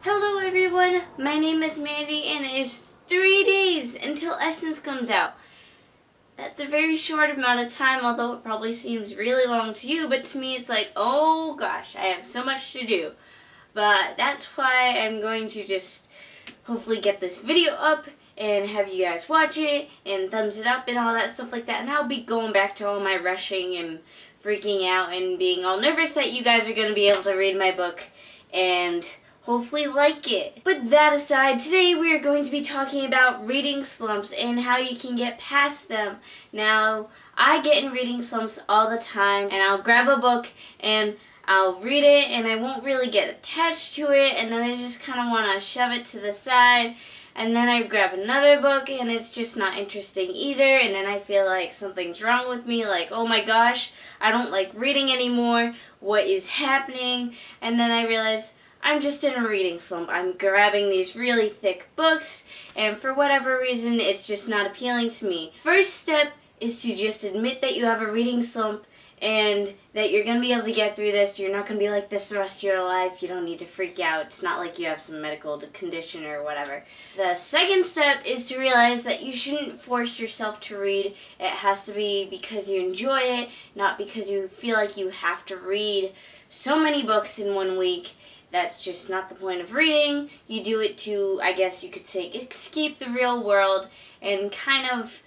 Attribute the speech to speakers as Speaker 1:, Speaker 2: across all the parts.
Speaker 1: Hello everyone, my name is Mandy and it is 3 days until Essence comes out. That's a very short amount of time, although it probably seems really long to you, but to me it's like, oh gosh, I have so much to do. But that's why I'm going to just hopefully get this video up and have you guys watch it and thumbs it up and all that stuff like that. And I'll be going back to all my rushing and freaking out and being all nervous that you guys are going to be able to read my book and hopefully like it. But that aside, today we are going to be talking about reading slumps and how you can get past them. Now, I get in reading slumps all the time, and I'll grab a book and I'll read it and I won't really get attached to it, and then I just kind of want to shove it to the side, and then I grab another book and it's just not interesting either, and then I feel like something's wrong with me, like, oh my gosh, I don't like reading anymore, what is happening? And then I realize I'm just in a reading slump. I'm grabbing these really thick books, and for whatever reason, it's just not appealing to me. First step is to just admit that you have a reading slump and that you're going to be able to get through this. You're not going to be like this the rest of your life. You don't need to freak out. It's not like you have some medical condition or whatever. The second step is to realize that you shouldn't force yourself to read. It has to be because you enjoy it, not because you feel like you have to read so many books in 1 week. That's just not the point of reading. You do it to, I guess you could say, escape the real world and kind of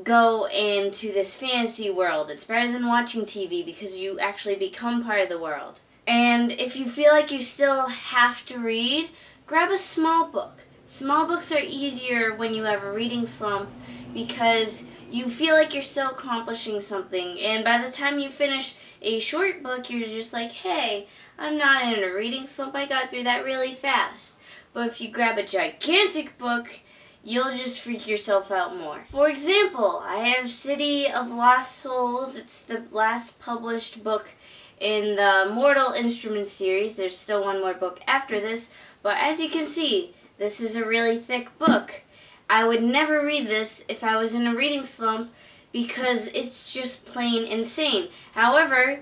Speaker 1: go into this fantasy world. It's better than watching TV because you actually become part of the world. And if you feel like you still have to read, grab a small book. Small books are easier when you have a reading slump because you feel like you're still accomplishing something, and by the time you finish a short book, you're just like, hey, I'm not in a reading slump, I got through that really fast. But if you grab a gigantic book, you'll just freak yourself out more. For example, I have City of Lost Souls. It's the last published book in the Mortal Instruments series. There's still one more book after this, but as you can see, this is a really thick book. I would never read this if I was in a reading slump because it's just plain insane. However,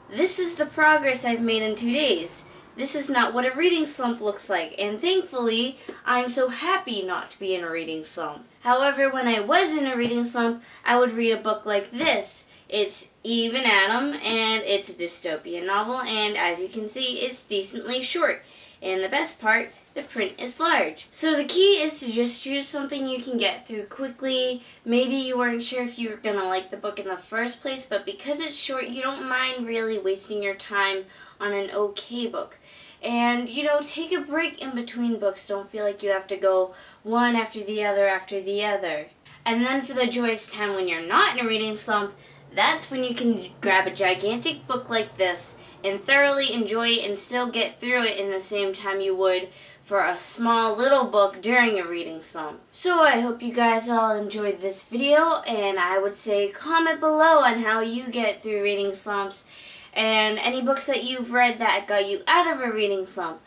Speaker 1: this is the progress I've made in 2 days. This is not what a reading slump looks like, and thankfully, I'm so happy not to be in a reading slump. However, when I was in a reading slump, I would read a book like this. It's Eve and Adam, and it's a dystopian novel, and as you can see, it's decently short. And the best part, the print is large. So the key is to just choose something you can get through quickly. Maybe you weren't sure if you were going to like the book in the first place, but because it's short, you don't mind really wasting your time on an okay book. And, you know, take a break in between books. Don't feel like you have to go one after the other after the other. And then for the joyous time when you're not in a reading slump, that's when you can grab a gigantic book like this and thoroughly enjoy it and still get through it in the same time you would for a small little book during a reading slump. So I hope you guys all enjoyed this video, and I would say comment below on how you get through reading slumps and any books that you've read that got you out of a reading slump.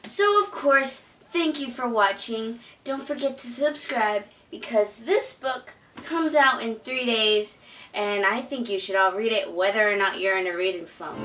Speaker 1: So of course, thank you for watching. Don't forget to subscribe because this book comes out in 3 days, and I think you should all read it whether or not you're in a reading slump.